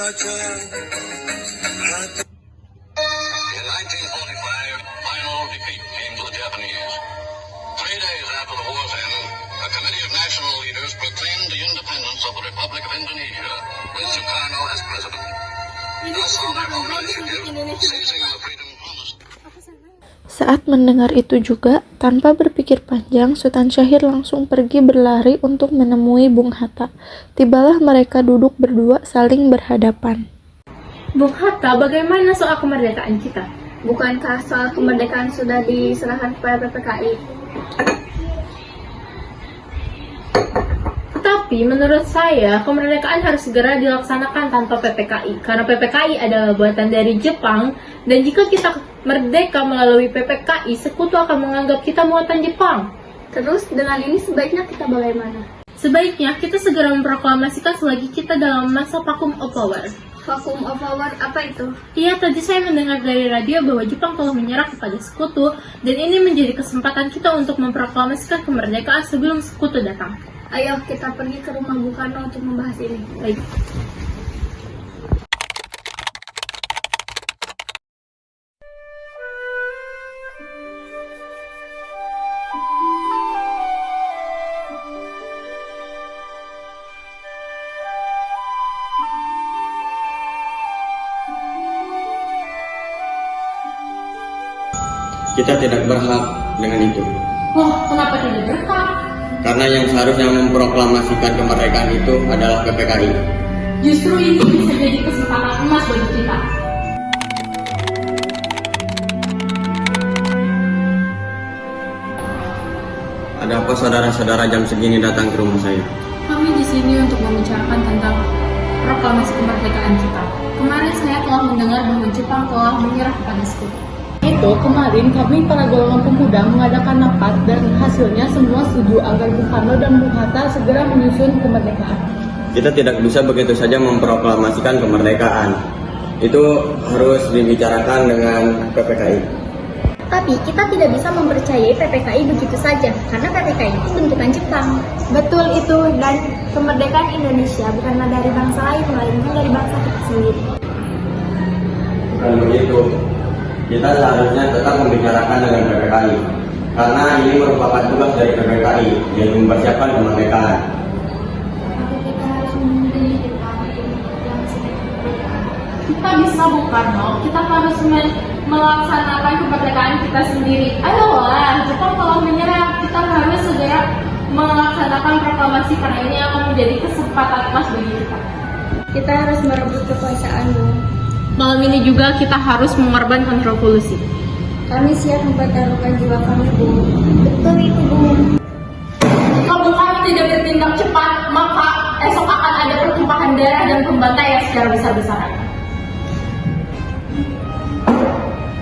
In 1945, final defeat came to the Japanese. 3 days after the war's end, a committee of national leaders proclaimed the independence of the Republic of Indonesia, with Sukarno as president. Thus, on their own initiative, seizing the freedom promised. Saat mendengar itu juga, tanpa berpikir panjang, Sultan Syahir langsung pergi berlari untuk menemui Bung Hatta. Tibalah mereka duduk berdua saling berhadapan. Bung Hatta, bagaimana soal kemerdekaan kita? Bukankah soal kemerdekaan sudah diserahkan kepada PPKI? Tapi menurut saya, kemerdekaan harus segera dilaksanakan tanpa PPKI. Karena PPKI adalah buatan dari Jepang, dan jika kita merdeka melalui PPKI, sekutu akan menganggap kita muatan Jepang. Terus dengan ini sebaiknya kita bagaimana? Sebaiknya kita segera memproklamasikan selagi kita dalam masa vacuum of power. Vacuum of power apa itu? Iya, tadi saya mendengar dari radio bahwa Jepang telah menyerah kepada sekutu, dan ini menjadi kesempatan kita untuk memproklamasikan kemerdekaan sebelum sekutu datang. Ayo kita pergi ke rumah Bung Karno untuk membahas ini. Baik. Kita tidak berhak dengan itu. Wah, kenapa tidak berhak? Karena yang seharusnya memproklamasikan kemerdekaan itu adalah PPKI. Justru ini bisa jadi kesempatan emas bagi kita. Ada apa saudara-saudara jam segini datang ke rumah saya? Kami di sini untuk membicarakan tentang proklamasi kemerdekaan kita. Kemarin saya telah mendengar bahwa Jepang telah menyerah kepada sekutu. Itu kemarin kami para golongan pemuda mengadakan rapat dan hasilnya semua setuju agar Bung Karno dan Bung Hatta segera menyusun kemerdekaan. Kita tidak bisa begitu saja memproklamasikan kemerdekaan. Itu harus dibicarakan dengan PPKI. Tapi kita tidak bisa mempercayai PPKI begitu saja, karena PPKI itu bentukan Jepang. Betul itu, dan kemerdekaan Indonesia bukanlah dari bangsa lain, melainkan dari bangsa kita sendiri. Bukan begitu. Kita seharusnya tetap membicarakan dengan PPKI, karena ini merupakan tugas dari PPKI, yaitu mempersiapkan kemerdekaan. Tapi kita harus memilih Jepang yang Kita bisa Bung Karno, kita harus melaksanakan kemerdekaan kita sendiri. Ayolah, Jepang telah menyerah, kita harus segera melaksanakan proklamasi karena ini akan menjadi kesempatan emas bagi kita. Kita harus merebut kekuasaan, Bung. Malam ini juga kita harus mengorbankan revolusi. Kami siap mempertaruhkan jiwa kami, Bung. Betul itu, Bung. Jika Bung Karno tidak bertindak cepat, maka esok akan ada pertumpahan darah dan pembantaian secara besar-besaran.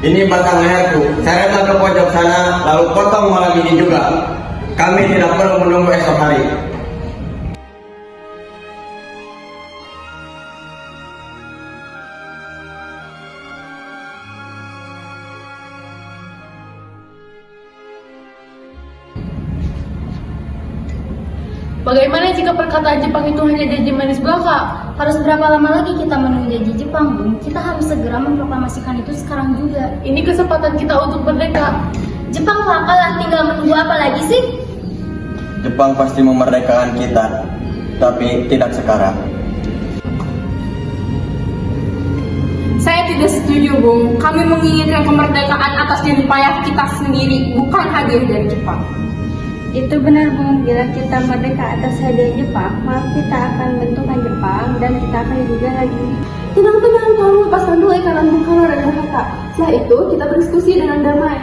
Ini batang leherku, seretlah ke pojok sana, lalu potong malam ini juga. Kami tidak perlu menunggu esok hari. Bagaimana jika perkataan Jepang itu hanya janji manis belaka? Harus berapa lama lagi kita menunggu janji Jepang, Bung? Kita harus segera memproklamasikan itu sekarang juga. Ini kesempatan kita untuk merdeka. Jepang bakalan tinggal menunggu apa lagi sih? Jepang pasti memerdekakan kita, tapi tidak sekarang. Saya tidak setuju, Bung. Kami menginginkan kemerdekaan atas jerih payah kita sendiri, bukan hadiah dari Jepang. Itu benar, Bung. Bila kita merdeka atas hadiah Jepang, maka kita akan bentukan Jepang dan kita akan juga lagi. Tenang-tenang, tolong lepaskan dulu ikatan Bung Karno dan Bung Hatta. Setelah itu, kita berdiskusi dengan damai.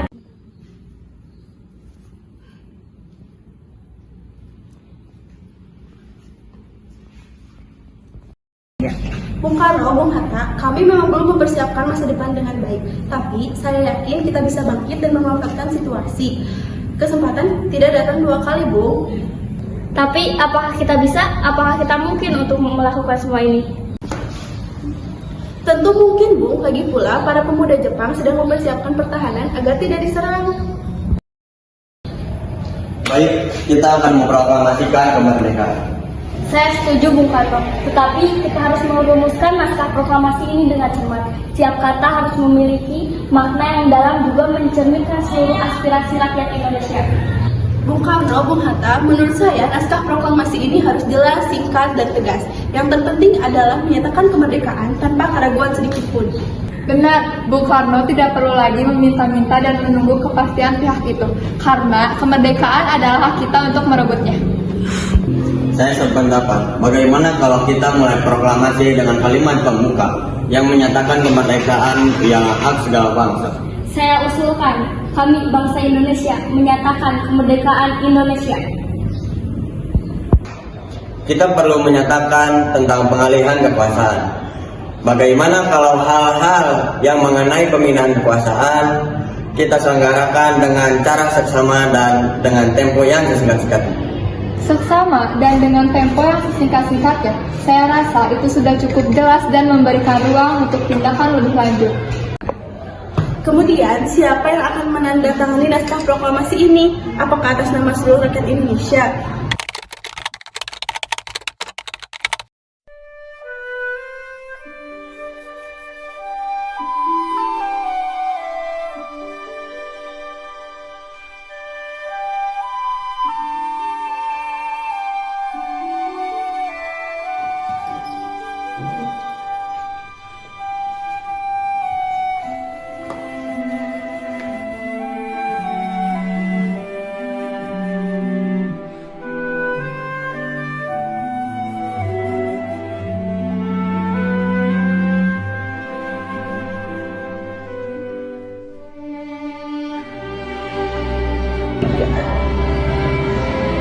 Bung Karno, Bung Hatta, kami memang belum mempersiapkan masa depan dengan baik. Tapi saya yakin kita bisa bangkit dan memanfaatkan situasi. Kesempatan tidak datang dua kali, Bung. Tapi apakah kita bisa? Apakah kita mungkin untuk melakukan semua ini? Tentu mungkin, Bung. Lagi pula, para pemuda Jepang sedang mempersiapkan pertahanan agar tidak diserang. Baik, kita akan memproklamasikan kemerdekaan. Saya setuju Bung Karno, tetapi kita harus merumuskan naskah proklamasi ini dengan cermat. Setiap kata harus memiliki makna yang dalam juga mencerminkan seluruh aspirasi rakyat Indonesia. Bung Karno, Bung Hatta, menurut saya naskah proklamasi ini harus jelas, singkat, dan tegas. Yang terpenting adalah menyatakan kemerdekaan tanpa keraguan sedikit pun. Benar, Bung Karno tidak perlu lagi meminta-minta dan menunggu kepastian pihak itu, karena kemerdekaan adalah hak kita untuk merebutnya. Saya sependapat, bagaimana kalau kita mulai proklamasi dengan kalimat pembuka yang menyatakan kemerdekaan yang hak segala bangsa. Saya usulkan, kami bangsa Indonesia menyatakan kemerdekaan Indonesia. Kita perlu menyatakan tentang pengalihan kekuasaan. Bagaimana kalau hal-hal yang mengenai pemindahan kekuasaan kita selenggarakan dengan cara seksama dan dengan tempo yang sesingkat-singkatnya. Seksama dan dengan tempo yang sesingkat-singkatnya, saya rasa itu sudah cukup jelas dan memberikan ruang untuk tindakan lebih lanjut. Kemudian, siapa yang akan menandatangani naskah proklamasi ini? Apakah atas nama seluruh rakyat Indonesia?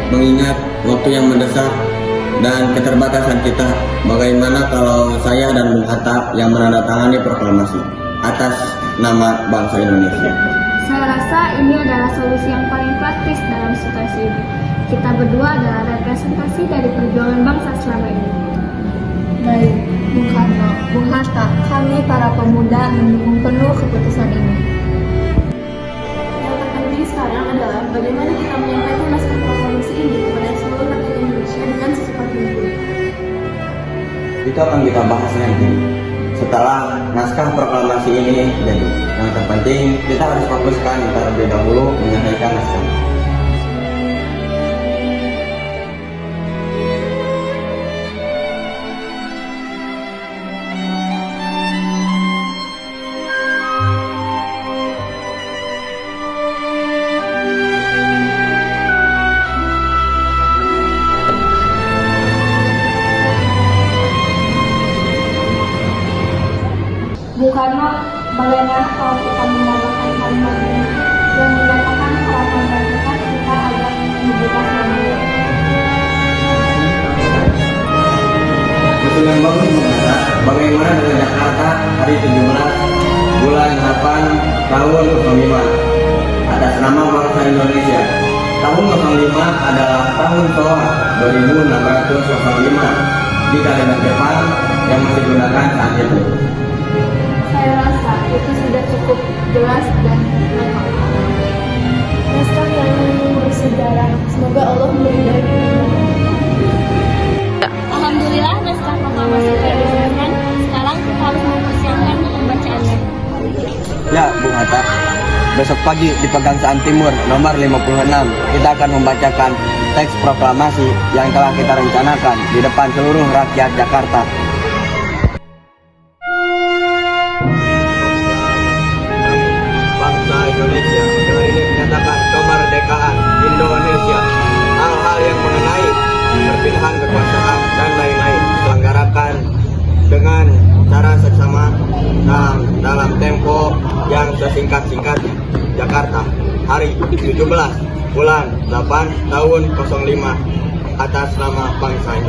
Mengingat waktu yang mendesak dan keterbatasan kita, bagaimana kalau saya dan Bung Hatta yang menandatangani proklamasi atas nama bangsa Indonesia? Saya rasa ini adalah solusi yang paling praktis dalam situasi ini. Kita berdua adalah representasi dari perjuangan bangsa selama ini. Baik, Bung Karno, Bung Hatta, kami para pemuda mendukung penuh keputusan ini. Yang terpenting sekarang adalah bagaimana kita menyampaikan naskah proklamasi ini kepada seluruh rakyat Indonesia dengan secepat mungkin. Itu akan kita bahas nanti setelah naskah proklamasi ini jadi. Yang terpenting kita harus fokuskan terlebih dahulu menyelesaikan naskah. Bung Karno, bagaimana kalau kita menambahkan kalimat ini yang menyatakan harapan mereka kita agar bebas mandiri? Betul yang bagus mengata, bagaimana dengan Jakarta hari 17 bulan 8 tahun 05 atas nama bangsa Indonesia. Tahun 05 adalah tahun Shoah 2605 di kalender Jepang yang masih digunakan saat itu. Saya rasa itu sudah cukup jelas dan lengkap. Naskah yang bersejarah, semoga Allah meridai. Alhamdulillah, naskah proklamasi telah diselesaikan. Sekarang kita harus mempersiapkan pembacaannya. Ya, Bung Hatta. Besok pagi di Pegangsaan Timur nomor 56 kita akan membacakan teks proklamasi yang telah kita rencanakan di depan seluruh rakyat Jakarta. Bangsa Indonesia dengan ini menyatakan kemerdekaan Indonesia. Hal-hal yang mengenai perpindahan kekuasaan dan lain-lain diselenggarakan dengan cara seksama dalam tempo yang sesingkat-singkatnya. Jakarta, hari 17 bulan 8 tahun 05 atas nama bangsa Indonesia.